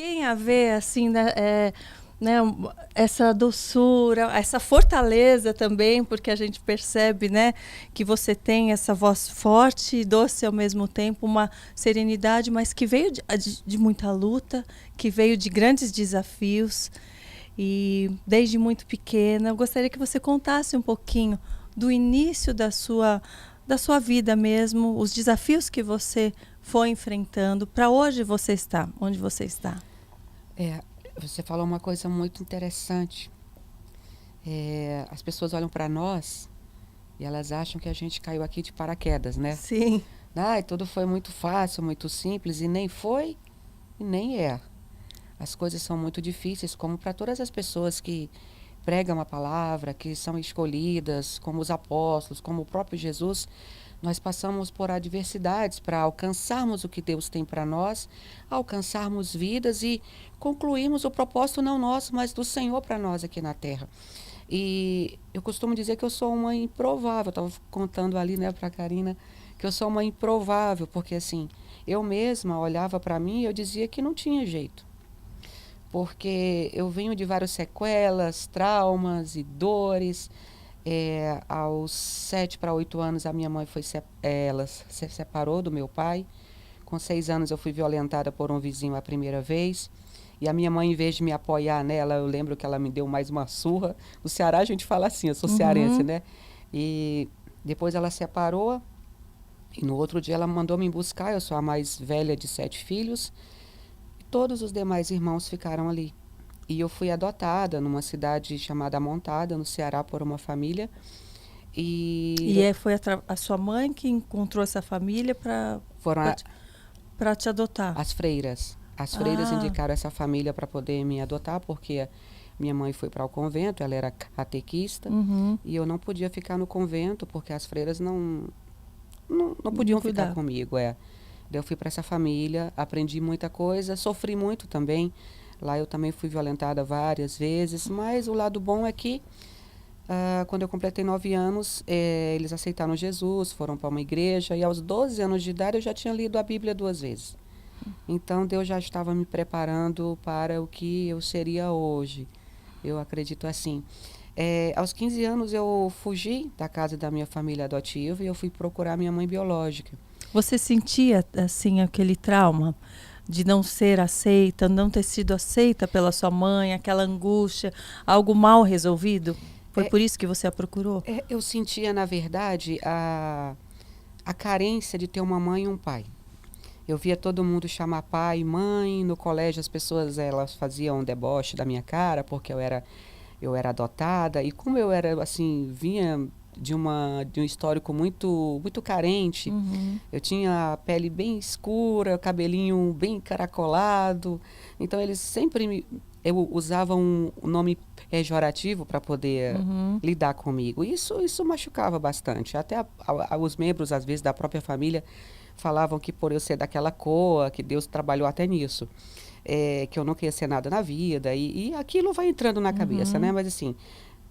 Tem a ver, assim, né, essa doçura, essa fortaleza também, porque a gente percebe, né, que você tem essa voz forte e doce ao mesmo tempo, uma serenidade, mas que veio de muita luta, que veio de grandes desafios. E desde muito pequena, eu gostaria que você contasse um pouquinho do início da sua vida mesmo, os desafios que você foi enfrentando, para hoje você está, onde você está. É, você falou uma coisa muito interessante. As pessoas olham para nós e elas acham que a gente caiu aqui de paraquedas, né? Sim. Ai, tudo foi muito fácil, muito simples, e nem foi e nem é. As coisas são muito difíceis, como para todas as pessoas que pregam a palavra, que são escolhidas, como os apóstolos, como o próprio Jesus. Nós passamos por adversidades para alcançarmos o que Deus tem para nós, alcançarmos vidas e concluirmos o propósito não nosso, mas do Senhor para nós aqui na terra. E eu costumo dizer que eu sou uma improvável. Eu estava contando ali, né, para a Karina, que eu sou uma improvável, porque assim, eu mesma olhava para mim e eu dizia que não tinha jeito. Porque eu venho de várias sequelas, traumas e dores. Aos 7 para 8 anos, a minha mãe ela se separou do meu pai. Com 6 anos, eu fui violentada por um vizinho a primeira vez. E a minha mãe, em vez de me apoiar nela, eu lembro que ela me deu mais uma surra. No Ceará, a gente fala assim, eu sou cearense, Uhum. né? E depois ela separou. E no outro dia, ela mandou me buscar. Eu sou a mais velha de 7 filhos. E todos os demais irmãos ficaram ali. E eu fui adotada numa cidade chamada Montada, no Ceará, por uma família. E E foi a sua mãe que encontrou essa família para foram te, para te adotar. as freiras. As freiras Ah, indicaram essa família para poder me adotar, porque minha mãe foi para o convento, ela era catequista, uhum. e eu não podia ficar no convento, porque as freiras não Não podiam ficar cuidava. comigo. Daí eu fui para essa família, aprendi muita coisa, sofri muito também. Lá eu também fui violentada várias vezes, mas o lado bom é que quando eu completei 9 anos, eles aceitaram Jesus, foram para uma igreja, e aos 12 anos de idade eu já tinha lido a Bíblia 2 vezes. Então Deus já estava me preparando para o que eu seria hoje. Eu acredito assim. Aos 15 anos eu fugi da casa da minha família adotiva e eu fui procurar minha mãe biológica. Você sentia assim aquele trauma de não ser aceita, não ter sido aceita pela sua mãe, aquela angústia, algo mal resolvido? Foi É, por isso que você a procurou? eu sentia, na verdade, a carência de ter uma mãe e um pai. Eu via todo mundo chamar pai e mãe. No colégio as pessoas elas faziam um deboche da minha cara porque eu era adotada, e como eu era assim, vinha de um histórico muito carente. Uhum. Eu tinha a pele bem escura, cabelinho bem encaracolado. Então eles sempre eu usava um nome pejorativo para poder Uhum. lidar comigo. Isso machucava bastante. Até os membros às vezes da própria família falavam que por eu ser daquela cor, que Deus trabalhou até nisso, que eu não queria ser nada na vida, e aquilo vai entrando na cabeça, né? Uhum. Mas assim,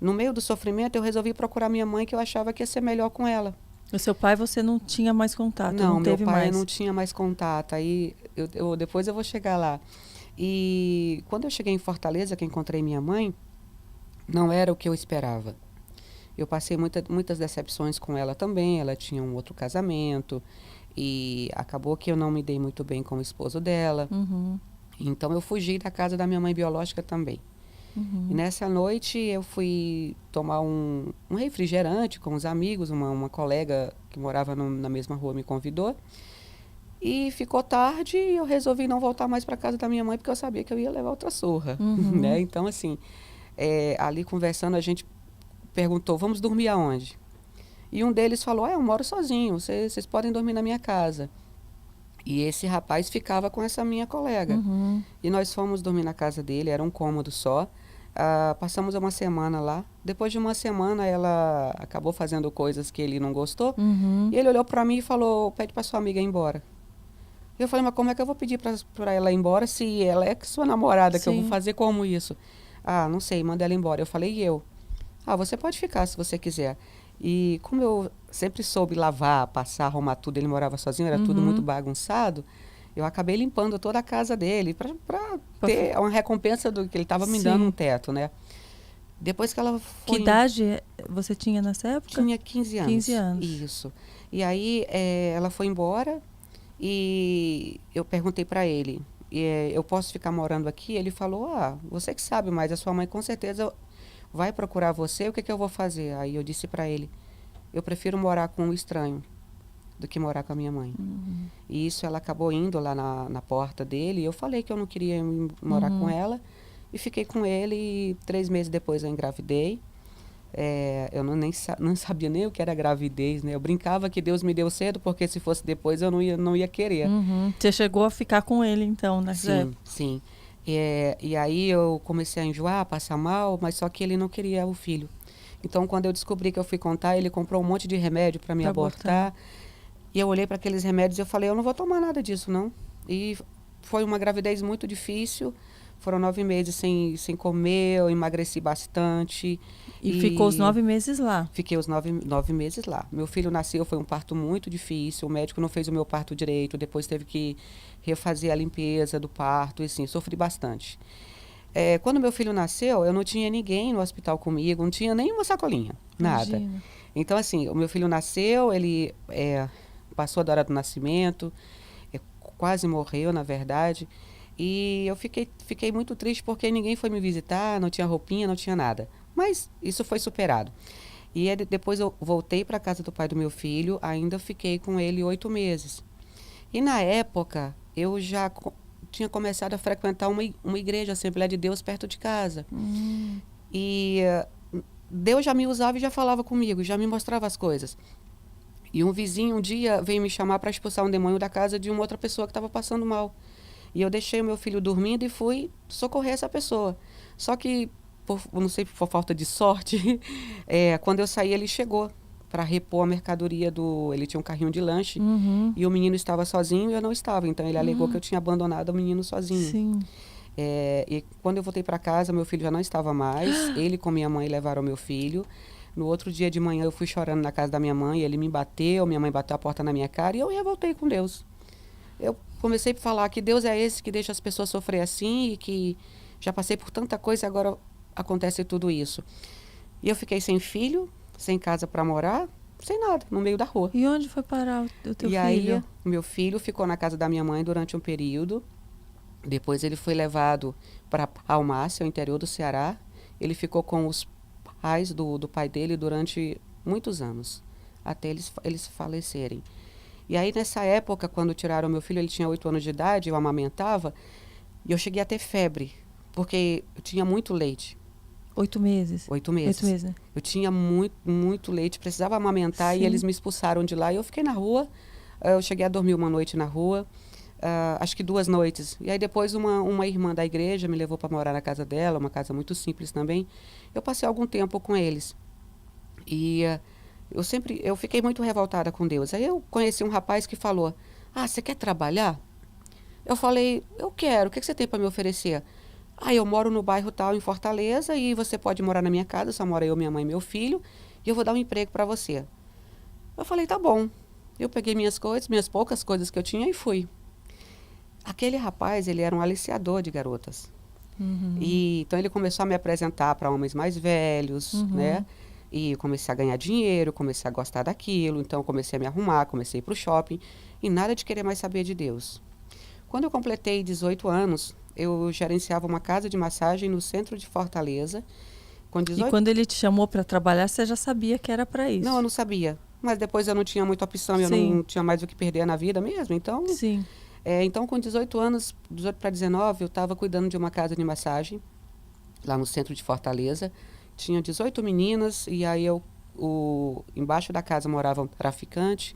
no meio do sofrimento, eu resolvi procurar minha mãe, que eu achava que ia ser melhor com ela. O seu pai você não tinha mais contato, não Não, meu teve pai não mais. tinha mais contato, aí depois eu vou chegar lá. E quando eu cheguei em Fortaleza, que encontrei minha mãe, não era o que eu esperava. Eu passei muitas decepções com ela também. Ela tinha um outro casamento e acabou que eu não me dei muito bem com o esposo dela. Uhum. Então eu fugi da casa da minha mãe biológica também. E Uhum. nessa noite eu fui tomar um refrigerante com os amigos. Uma colega que morava na mesma rua me convidou. E ficou tarde e eu resolvi não voltar mais para casa da minha mãe, porque eu sabia que eu ia levar outra surra. Uhum. Né? Então, assim, ali conversando, a gente perguntou: vamos dormir aonde? E um deles falou: eu moro sozinho, vocês podem dormir na minha casa. E esse rapaz ficava com essa minha colega. Uhum. E nós fomos dormir na casa dele, era um cômodo só. Passamos uma semana lá. Depois de uma semana, ela acabou fazendo coisas que ele não gostou. Uhum. E ele olhou para mim e falou: pede para sua amiga ir embora. Eu falei: mas como é que eu vou pedir para ela ir embora se ela é sua namorada, que eu vou Sim. fazer como isso? Ah, não sei, manda ela embora. Eu falei: e eu? Ah, você pode ficar se você quiser. E como eu sempre soube lavar, passar, arrumar tudo, ele morava sozinho, era tudo muito Uhum. bagunçado. eu acabei limpando toda a casa dele para ter uma recompensa do que ele estava me dando um teto, né? Depois que ela foi... Que idade você tinha nessa época? Tinha 15 anos. 15 anos. Isso. E aí ela foi embora e eu perguntei para ele, eu posso ficar morando aqui? Ele falou, você que sabe, mas a sua mãe com certeza vai procurar você, o que que eu vou fazer? Aí eu disse para ele, eu prefiro morar com um estranho do que morar com a minha mãe. E isso ela acabou indo lá na porta dele, e eu falei que eu não queria ir morar com ela, e fiquei com ele, e 3 meses depois eu engravidei. Eu não sabia nem o que era gravidez, né? Eu brincava que Deus me deu cedo, porque se fosse depois eu não ia querer. Você chegou a ficar com ele, então, né? Sim. E aí eu comecei a enjoar, a passar mal, mas só que ele não queria o filho. Então, quando eu descobri que eu fui contar, ele comprou um monte de remédio para me abortar. E eu olhei para aqueles remédios e eu falei, eu não vou tomar nada disso, não. E foi uma gravidez muito difícil. Foram 9 meses sem comer, eu emagreci bastante. E ficou os 9 meses lá? Fiquei os 9 meses lá. Meu filho nasceu, foi um parto muito difícil, o médico não fez o meu parto direito, depois teve que refazer a limpeza do parto, e assim, sofri bastante. Quando meu filho nasceu, eu não tinha ninguém no hospital comigo, não tinha nem uma sacolinha, nada. Imagina. Então, assim, o meu filho nasceu, ele passou da hora do nascimento, quase morreu, na verdade. E eu fiquei muito triste porque ninguém foi me visitar, não tinha roupinha, não tinha nada. Mas isso foi superado. E depois eu voltei para a casa do pai do meu filho, ainda fiquei com ele 8 meses. E na época, eu já tinha começado a frequentar uma igreja, a Assembleia de Deus, perto de casa. E Deus já me usava e já falava comigo, já me mostrava as coisas. E um vizinho um dia veio me chamar para expulsar um demônio da casa de uma outra pessoa que estava passando mal. E eu deixei o meu filho dormindo e fui socorrer essa pessoa. Só que, não sei, por falta de sorte, quando eu saí, ele chegou para repor a mercadoria ele tinha um carrinho de lanche, e o menino estava sozinho e eu não estava. Então, ele alegou que eu tinha abandonado o menino sozinho. Sim. E quando eu voltei para casa, meu filho já não estava mais. Ele com minha mãe levaram meu filho. No outro dia de manhã, eu fui chorando na casa da minha mãe, ele me bateu, minha mãe bateu a porta na minha cara e eu revoltei com Deus. Eu comecei a falar que Deus é esse que deixa as pessoas sofrer assim e que já passei por tanta coisa e agora acontece tudo isso. E eu fiquei sem filho, sem casa para morar, sem nada, no meio da rua. E onde foi parar o teu filho? E aí, meu filho ficou na casa da minha mãe durante um período. Depois ele foi levado para Almácia, o interior do Ceará. Ele ficou com os pais do pai dele durante muitos anos, até eles falecerem. E aí, nessa época, quando tiraram meu filho, ele tinha 8 anos de idade, eu amamentava, e eu cheguei a ter febre, porque eu tinha muito leite. 8 meses? 8 meses. 8 meses, né? Eu tinha muito leite, precisava amamentar, Sim. e eles me expulsaram de lá, e eu fiquei na rua. Eu cheguei a dormir uma noite na rua, acho que 2 noites. E aí, depois, uma irmã da igreja me levou para morar na casa dela, uma casa muito simples também. Eu passei algum tempo com eles. E eu fiquei muito revoltada com Deus. Aí eu conheci um rapaz que falou, você quer trabalhar? Eu falei, eu quero, o que você tem para me oferecer? Eu moro no bairro tal, em Fortaleza, e você pode morar na minha casa, só mora eu, minha mãe e meu filho, e eu vou dar um emprego para você. Eu falei, tá bom. Eu peguei minhas poucas coisas que eu tinha e fui. Aquele rapaz, ele era um aliciador de garotas. Então ele começou a me apresentar para homens mais velhos, né? E comecei a ganhar dinheiro, comecei a gostar daquilo, então comecei a me arrumar, comecei a ir para o shopping, e nada de querer mais saber de Deus. Quando eu completei 18 anos, eu gerenciava uma casa de massagem no centro de Fortaleza. Com 18... E quando ele te chamou para trabalhar, você já sabia que era para isso? Não, eu não sabia. Mas depois eu não tinha muita opção, eu não tinha mais o que perder na vida mesmo, então... Sim. Então, com 18 anos, 18 para 19, eu estava cuidando de uma casa de massagem, lá no centro de Fortaleza. Tinha 18 meninas, e aí embaixo da casa morava um traficante.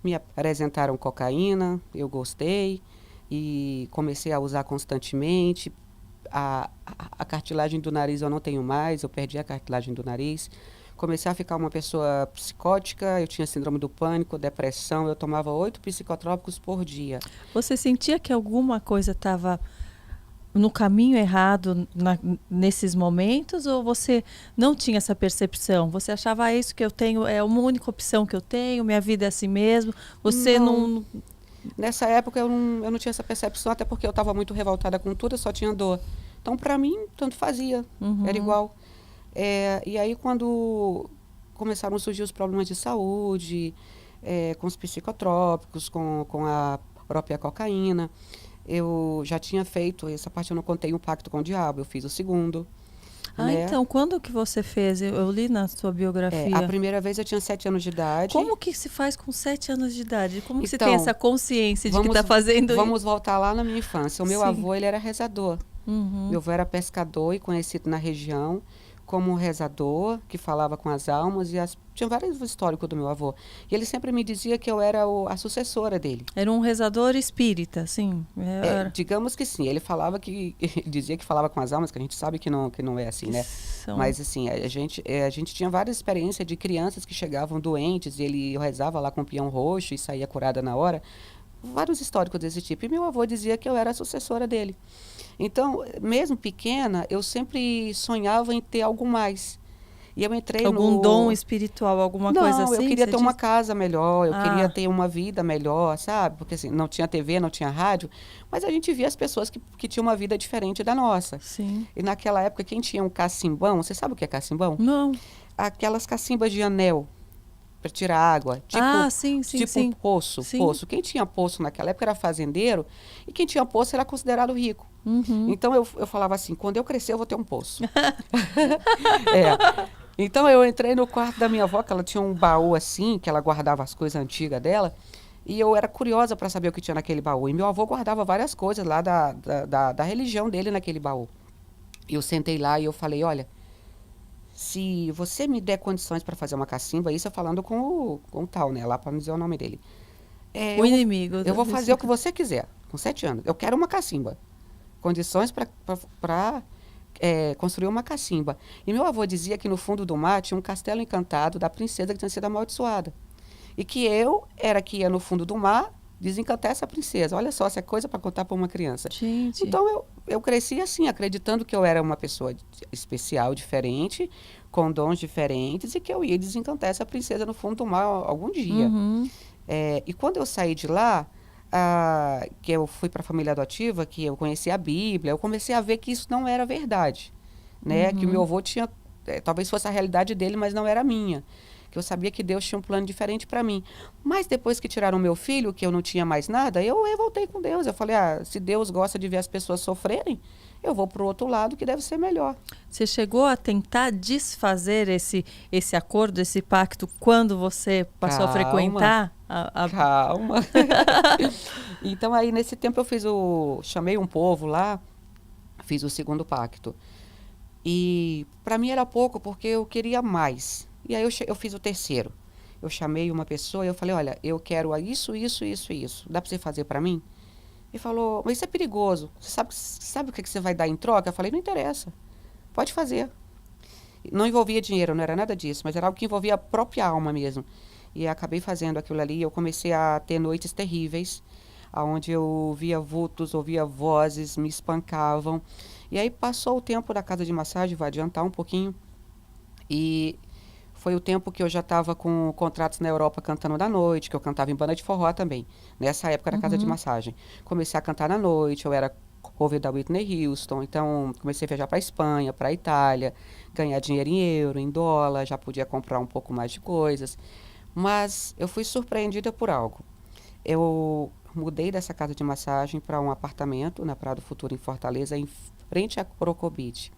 Me apresentaram cocaína, eu gostei, e comecei a usar constantemente. A cartilagem do nariz eu não tenho mais, eu perdi a cartilagem do nariz. Comecei a ficar uma pessoa psicótica, eu tinha síndrome do pânico, depressão, eu tomava 8 psicotrópicos por dia. Você sentia que alguma coisa estava no caminho errado nesses momentos, ou você não tinha essa percepção? Você achava, isso que eu tenho é uma única opção que eu tenho, minha vida é assim mesmo? Você não Nessa época eu não tinha essa percepção, até porque eu estava muito revoltada com tudo, eu só tinha dor. Então, para mim, tanto fazia, era igual. E aí, quando começaram a surgir os problemas de saúde, com os psicotrópicos, com a própria cocaína, eu já tinha feito, essa parte eu não contei, um pacto com o diabo, eu fiz o segundo. Né? Então, quando que você fez? Eu li na sua biografia. A primeira vez eu tinha 7 anos de idade. Como que se faz com 7 anos de idade? Como que você Então, tem essa consciência de que está fazendo isso? Vamos voltar lá na minha infância. O meu avô, ele era rezador. Meu avô era pescador e conhecido na região como rezador, que falava com as almas. Tinha vários históricos do meu avô. E ele sempre me dizia que eu era a sucessora dele. Era um rezador espírita, sim. Digamos que sim. Ele falava dizia que falava com as almas, que a gente sabe que não é assim, né? Mas assim, a gente tinha várias experiências de crianças que chegavam doentes e ele rezava lá com o peão roxo e saía curada na hora. Vários históricos desse tipo. E meu avô dizia que eu era a sucessora dele. Então, mesmo pequena, eu sempre sonhava em ter algo mais. E eu entrei algum dom espiritual, alguma coisa assim? Não, eu queria ter uma casa melhor, eu queria ter uma vida melhor, sabe? Porque assim, não tinha TV, não tinha rádio, mas a gente via as pessoas que tinham uma vida diferente da nossa. Sim. E naquela época, quem tinha um cacimbão, você sabe o que é cacimbão? Não. Aquelas cacimbas de anel para tirar água. Tipo poço. Quem tinha poço naquela época era fazendeiro e quem tinha poço era considerado rico. Então eu falava assim, quando eu crescer eu vou ter um poço. Então eu entrei no quarto da minha avó, que ela tinha um baú assim, que ela guardava as coisas antigas dela, e eu era curiosa para saber o que tinha naquele baú. E meu avô guardava várias coisas lá da religião dele naquele baú. E eu sentei lá e eu falei, olha, se você me der condições para fazer uma cacimba, isso eu falando com o tal, né, lá para não dizer o nome dele. O inimigo. Eu vou fazer o que você quiser, com 7 anos. Eu quero uma cacimba. Condições para construir uma cacimba. E meu avô dizia que no fundo do mar tinha um castelo encantado da princesa que tinha sido amaldiçoada. E que eu era que ia no fundo do mar desencantar essa princesa. Olha só, se é coisa para contar para uma criança. Gente. Então eu cresci assim, acreditando que eu era uma pessoa especial, diferente, com dons diferentes, e que eu ia desencantar essa princesa no fundo do mar algum dia. E quando eu saí de lá, que eu fui para a família adotiva, que eu conheci a Bíblia, eu comecei a ver que isso não era verdade, né? Que o meu avô tinha, talvez fosse a realidade dele, mas não era a minha. Que eu sabia que Deus tinha um plano diferente para mim. Mas depois que tiraram meu filho, que eu não tinha mais nada, eu revoltei com Deus. Eu falei, se Deus gosta de ver as pessoas sofrerem, eu vou para o outro lado que deve ser melhor. Você chegou a tentar desfazer esse acordo, esse pacto, quando você passou a frequentar? Calma. Então, aí, nesse tempo, chamei um povo lá, fiz o segundo pacto. E, para mim, era pouco, porque eu queria mais. E aí, eu fiz o terceiro. Eu chamei uma pessoa e eu falei, olha, eu quero isso, isso, isso e isso. Dá para você fazer para mim? Ele falou, mas isso é perigoso. Você sabe o que você vai dar em troca? Eu falei, não interessa. Pode fazer. Não envolvia dinheiro, não era nada disso, mas era algo que envolvia a própria alma mesmo. E acabei fazendo aquilo ali. Eu comecei a ter noites terríveis, onde eu via vultos, ouvia vozes, me espancavam. E aí passou o tempo da casa de massagem, vai adiantar um pouquinho. E foi o tempo que eu já estava com contratos na Europa cantando na noite, que eu cantava em banda de forró também. Nessa época da casa de massagem. Comecei a cantar na noite, eu era cover da Whitney Houston, então comecei a viajar para a Espanha, para a Itália, ganhar dinheiro em euro, em dólar, já podia comprar um pouco mais de coisas. Mas eu fui surpreendida por algo. Eu mudei dessa casa de massagem para um apartamento na Praia do Futuro, em Fortaleza, em frente à Crocobit.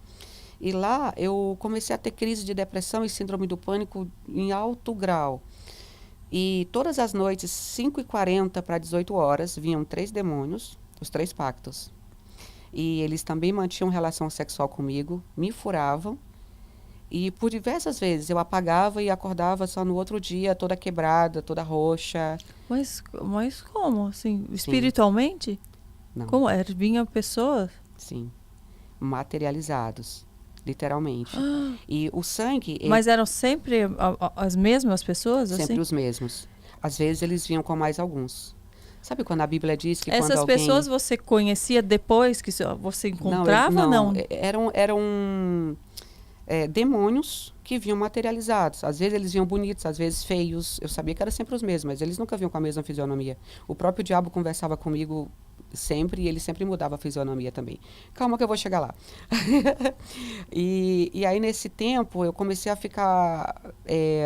E lá eu comecei a ter crise de depressão e síndrome do pânico em alto grau. E todas as noites, 5h40 para 18 horas, vinham 3 demônios, os 3 pactos. E eles também mantinham relação sexual comigo, me furavam. E por diversas vezes eu apagava e acordava só no outro dia, toda quebrada, toda roxa. Mas como? Assim, espiritualmente? Não. Como? Vinham pessoas? Sim. Materializados. Literalmente. E o sangue... Mas eram sempre as mesmas pessoas? Sempre assim? os mesmos. Às vezes eles vinham com mais alguns. Sabe quando a Bíblia diz que essas quando alguém... pessoas você conhecia depois que você encontrava ou não? demônios que vinham materializados. Às vezes eles vinham bonitos, às vezes feios. Eu sabia que eram sempre os mesmos, mas eles nunca vinham com a mesma fisionomia. O próprio diabo conversava comigo sempre e ele sempre mudava a fisionomia também. Calma que eu vou chegar lá. E aí, nesse tempo, eu comecei a ficar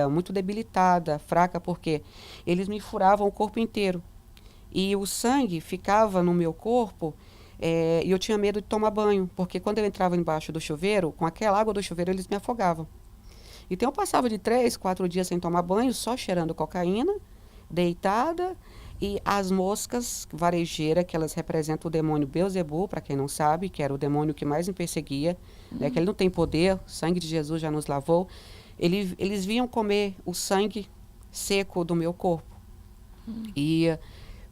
muito debilitada, fraca, porque eles me furavam o corpo inteiro. E o sangue ficava no meu corpo e eu tinha medo de tomar banho, porque quando eu entrava embaixo do chuveiro, com aquela água do chuveiro, eles me afogavam. Então, eu passava de 3, 4 dias sem tomar banho, só cheirando cocaína, deitada, e as moscas varejeiras, que elas representam o demônio Beelzebul, para quem não sabe, que era o demônio que mais me perseguia, né, que ele não tem poder, o sangue de Jesus já nos lavou. Eles vinham comer o sangue seco do meu corpo. E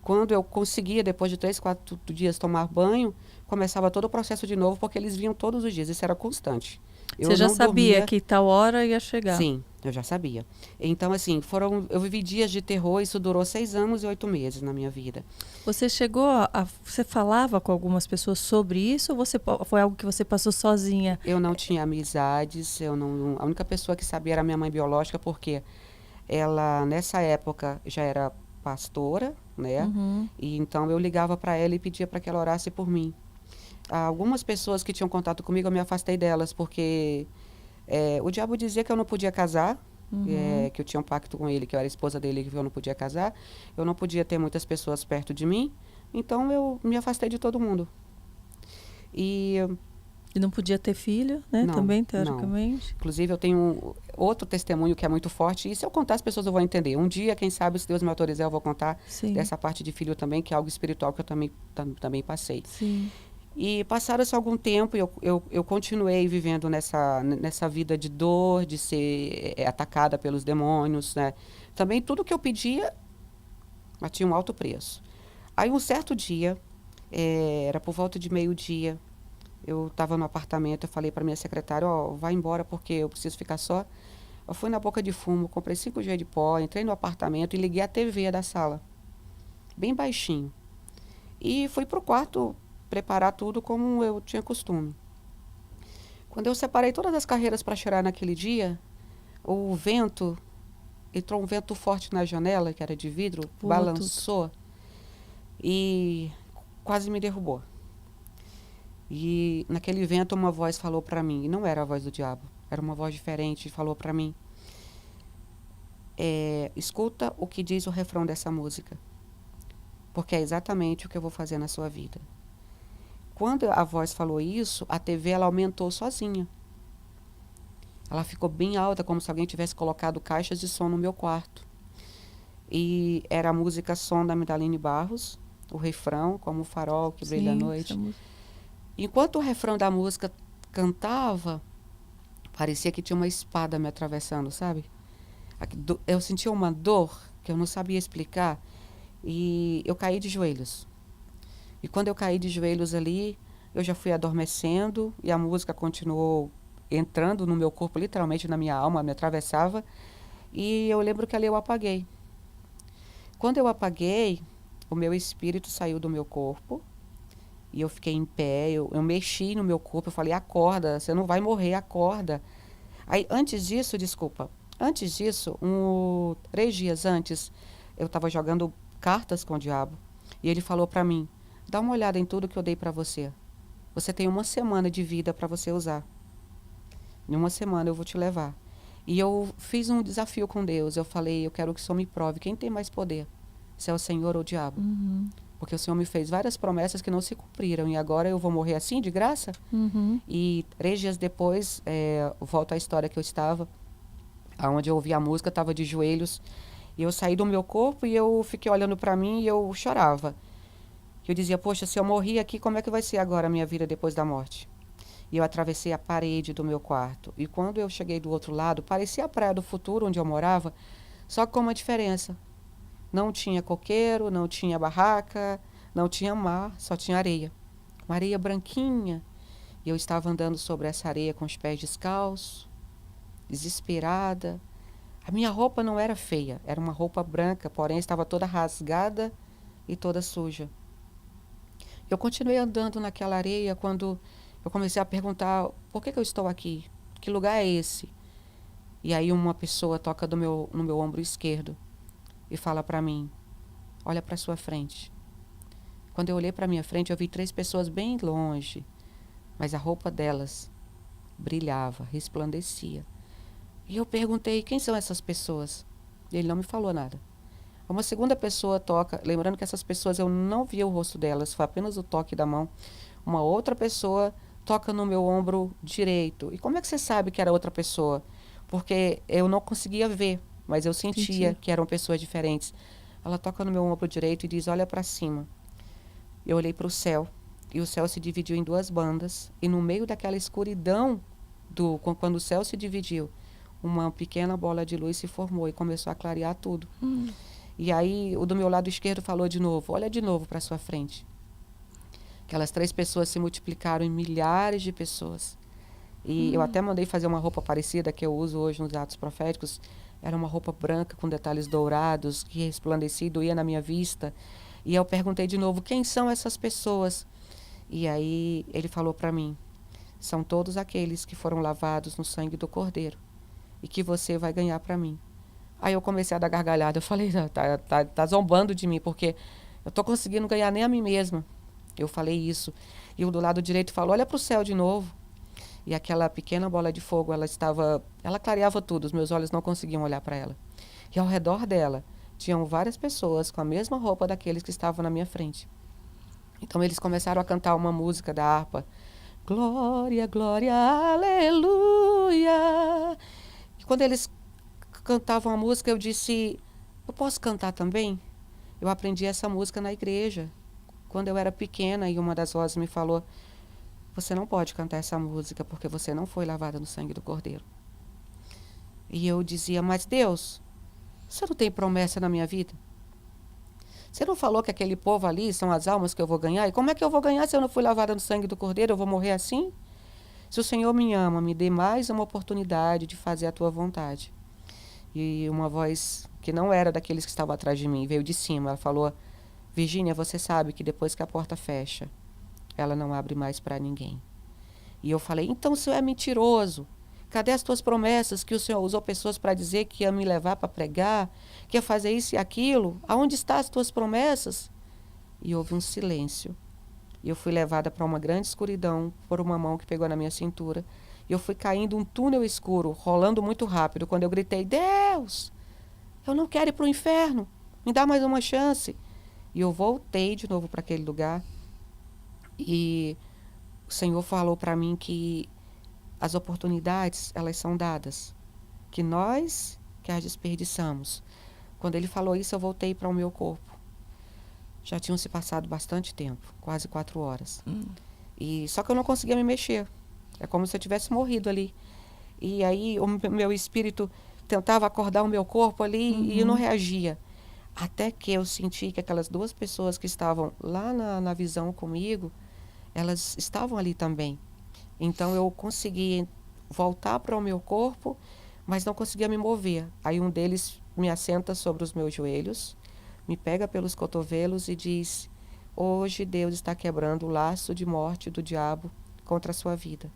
quando eu conseguia, depois de 3, 4 dias tomar banho, começava todo o processo de novo, porque eles vinham todos os dias, isso era constante. Você já sabia que tal hora ia chegar? Sim, eu já sabia. Então, assim, eu vivi dias de terror, isso durou 6 anos e 8 meses na minha vida. Você chegou você falava com algumas pessoas sobre isso, ou foi algo que você passou sozinha? Eu não tinha amizades, a única pessoa que sabia era minha mãe biológica, porque ela, nessa época, já era pastora, né? Uhum. E então eu ligava para ela e pedia para que ela orasse por mim. Algumas pessoas que tinham contato comigo, eu me afastei delas, porque o diabo dizia que eu não podia casar, que eu tinha um pacto com ele, que eu era esposa dele, que eu não podia casar. Eu não podia ter muitas pessoas perto de mim, então eu me afastei de todo mundo. E não podia ter filho, né? não, Também, não. teoricamente. Inclusive, eu tenho outro testemunho que é muito forte, e se eu contar, as pessoas vão entender. Um dia, quem sabe, se Deus me autorizar, eu vou contar Sim. dessa parte de filho também, que é algo espiritual que eu também passei. Sim. E passaram-se algum tempo, eu continuei vivendo nessa vida de dor, de ser atacada pelos demônios, né? Também tudo que eu pedia, mas tinha um alto preço. Aí um certo dia, era por volta de meio-dia, eu estava no apartamento, eu falei para minha secretária, vai embora porque eu preciso ficar só. Eu fui na boca de fumo, comprei 5G de pó, entrei no apartamento e liguei a TV da sala, bem baixinho. E fui pro quarto preparar tudo como eu tinha costume. Quando eu separei todas as carreiras para cheirar naquele dia, o vento, entrou um vento forte na janela, que era de vidro, balançou e quase me derrubou. E naquele vento uma voz falou para mim, e não era a voz do diabo, era uma voz diferente, falou para mim, escuta o que diz o refrão dessa música, porque é exatamente o que eu vou fazer na sua vida. Quando a voz falou isso, a TV ela aumentou sozinha. Ela ficou bem alta, como se alguém tivesse colocado caixas de som no meu quarto. E era a música Som da Midaline Barros, o refrão, como o farol que brilha à noite. Enquanto o refrão da música cantava, parecia que tinha uma espada me atravessando, sabe? Eu sentia uma dor que eu não sabia explicar e eu caí de joelhos. E quando eu caí de joelhos ali, eu já fui adormecendo e a música continuou entrando no meu corpo, literalmente na minha alma, me atravessava. E eu lembro que ali eu apaguei. Quando eu apaguei, o meu espírito saiu do meu corpo e eu fiquei em pé, eu mexi no meu corpo, eu falei, acorda, você não vai morrer, acorda. Aí, antes disso, 3 dias antes, eu estava jogando cartas com o diabo e ele falou para mim, dá uma olhada em tudo que eu dei para você. Você tem 1 semana de vida para você usar. Em 1 semana eu vou te levar. E eu fiz um desafio com Deus. Eu falei, eu quero que o Senhor me prove quem tem mais poder. Se é o Senhor ou o diabo. Uhum. Porque o Senhor me fez várias promessas que não se cumpriram. E agora eu vou morrer assim, de graça? Uhum. E 3 dias depois, volto à história que eu estava. Onde eu ouvi a música, eu estava de joelhos. E eu saí do meu corpo e eu fiquei olhando para mim e eu chorava. Eu dizia, poxa, se eu morri aqui, como é que vai ser agora a minha vida depois da morte? E eu atravessei a parede do meu quarto. E quando eu cheguei do outro lado, parecia a Praia do Futuro, onde eu morava, só com uma diferença. Não tinha coqueiro, não tinha barraca, não tinha mar, só tinha areia. Uma areia branquinha. E eu estava andando sobre essa areia com os pés descalços, desesperada. A minha roupa não era feia, era uma roupa branca, porém estava toda rasgada e toda suja. Eu continuei andando naquela areia quando eu comecei a perguntar, por que eu estou aqui? Que lugar é esse? E aí uma pessoa toca no meu ombro esquerdo e fala para mim, olha para sua frente. Quando eu olhei para minha frente, eu vi 3 pessoas bem longe, mas a roupa delas brilhava, resplandecia. E eu perguntei, quem são essas pessoas? E ele não me falou nada. Uma segunda pessoa toca, lembrando que essas pessoas eu não via o rosto delas, foi apenas o toque da mão. Uma outra pessoa toca no meu ombro direito. E como é que você sabe que era outra pessoa? Porque eu não conseguia ver, mas eu sentia que eram pessoas diferentes. Ela toca no meu ombro direito e diz, olha para cima. Eu olhei para o céu, e o céu se dividiu em 2 bandas, e no meio daquela escuridão, quando o céu se dividiu, uma pequena bola de luz se formou e começou a clarear tudo. E aí o do meu lado esquerdo falou de novo, olha de novo para sua frente. Aquelas 3 pessoas se multiplicaram em milhares de pessoas. E eu até mandei fazer uma roupa parecida que eu uso hoje nos atos proféticos. Era uma roupa branca com detalhes dourados, que resplandecia e doía na minha vista. E eu perguntei de novo, quem são essas pessoas? E aí ele falou para mim, são todos aqueles que foram lavados no sangue do Cordeiro e que você vai ganhar para mim. Aí eu comecei a dar gargalhada. Eu falei, tá zombando de mim, porque eu tô conseguindo ganhar nem a mim mesma. Eu falei isso. E o do lado direito falou, olha para o céu de novo. E aquela pequena bola de fogo, ela clareava tudo, os meus olhos não conseguiam olhar para ela. E ao redor dela, tinham várias pessoas com a mesma roupa daqueles que estavam na minha frente. Então eles começaram a cantar uma música da harpa. Glória, glória, aleluia. E quando eles cantavam a música, eu disse, eu posso cantar também? Eu aprendi essa música na igreja, quando eu era pequena, e uma das vozes me falou, você não pode cantar essa música porque você não foi lavada no sangue do Cordeiro. E eu dizia, mas Deus, você não tem promessa na minha vida? Você não falou que aquele povo ali são as almas que eu vou ganhar? E como é que eu vou ganhar se eu não fui lavada no sangue do Cordeiro? Eu vou morrer assim? Se o Senhor me ama, me dê mais uma oportunidade de fazer a tua vontade. E uma voz que não era daqueles que estavam atrás de mim, veio de cima. Ela falou, Virgínia, você sabe que depois que a porta fecha, ela não abre mais para ninguém. E eu falei, então o Senhor é mentiroso. Cadê as tuas promessas que o Senhor usou pessoas para dizer que ia me levar para pregar, que ia fazer isso e aquilo? Aonde estão as tuas promessas? E houve um silêncio. E eu fui levada para uma grande escuridão por uma mão que pegou na minha cintura. E eu fui caindo um túnel escuro, rolando muito rápido, quando eu gritei, Deus, eu não quero ir para o inferno, me dá mais uma chance. E eu voltei de novo para aquele lugar. E o Senhor falou para mim que as oportunidades, elas são dadas, que nós que as desperdiçamos. Quando ele falou isso, eu voltei para o meu corpo. Já tinham se passado bastante tempo, quase 4 horas. E só que eu não conseguia me mexer. É como se eu tivesse morrido ali. E aí o meu espírito tentava acordar o meu corpo ali e eu não reagia. Até que eu senti que aquelas 2 pessoas que estavam lá na visão comigo, elas estavam ali também. Então eu consegui voltar para o meu corpo, mas não conseguia me mover. Aí um deles me assenta sobre os meus joelhos, me pega pelos cotovelos e diz, hoje Deus está quebrando o laço de morte do diabo contra a sua vida.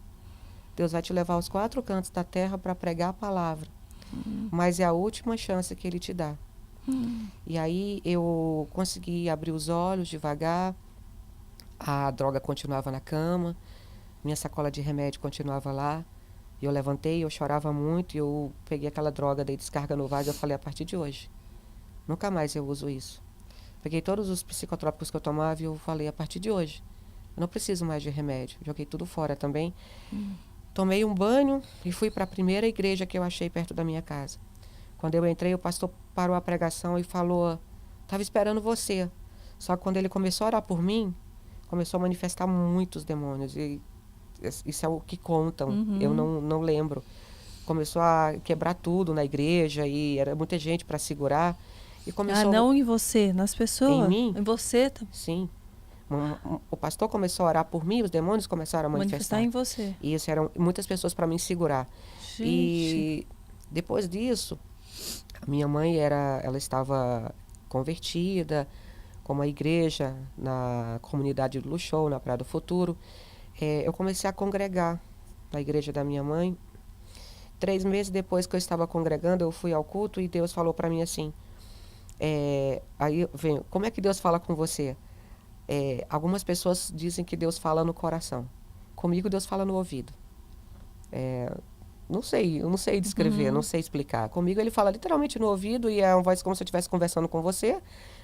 Deus vai te levar aos 4 cantos da terra para pregar a palavra, mas é a última chance que Ele te dá. E aí eu consegui abrir os olhos devagar, a droga continuava na cama, minha sacola de remédio continuava lá, e eu levantei, eu chorava muito, e eu peguei aquela droga, dei descarga no vaso, e eu falei, a partir de hoje, nunca mais eu uso isso. Peguei todos os psicotrópicos que eu tomava e eu falei, a partir de hoje, eu não preciso mais de remédio. Joguei tudo fora também. Tomei um banho e fui para a primeira igreja que eu achei perto da minha casa. Quando eu entrei, o pastor parou a pregação e falou, estava esperando você. Só que quando ele começou a orar por mim, começou a manifestar muitos demônios. E isso é o que contam, eu não lembro. Começou a quebrar tudo na igreja e era muita gente para segurar. E começou não em você, nas pessoas? Em mim? Em você também? Sim. O pastor começou a orar por mim, os demônios começaram a manifestar. Em você. E isso eram muitas pessoas para me segurar. Gente. E depois disso, a minha mãe ela estava convertida com uma igreja na comunidade do Luxou, na Praia do Futuro. Eu comecei a congregar na igreja da minha mãe 3 meses depois que eu estava congregando, eu fui ao culto e Deus falou para mim assim, aí vem, como é que Deus fala com você? Algumas pessoas dizem que Deus fala no coração. Comigo Deus fala no ouvido. Não sei, eu não sei descrever, não Uhum. sei explicar. Comigo ele fala literalmente no ouvido e é uma voz como se eu estivesse conversando com você.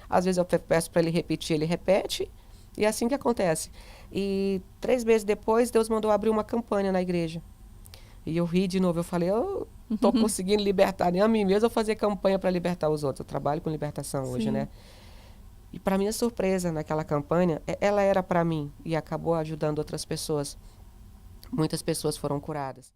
Às vezes eu peço para ele repetir, ele repete. E é assim que acontece. E 3 meses depois, Deus mandou abrir uma campanha na igreja. E eu ri de novo. Eu falei, eu tô conseguindo libertar nem a mim mesmo ou fazer campanha para libertar os outros. Eu trabalho com libertação hoje, né? Sim. E para minha surpresa, naquela campanha, ela era para mim e acabou ajudando outras pessoas. Muitas pessoas foram curadas.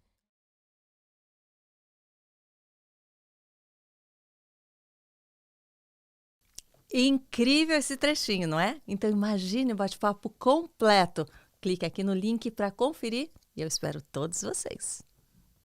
Incrível esse trechinho, não é? Então imagine o bate-papo completo. Clique aqui no link para conferir e eu espero todos vocês.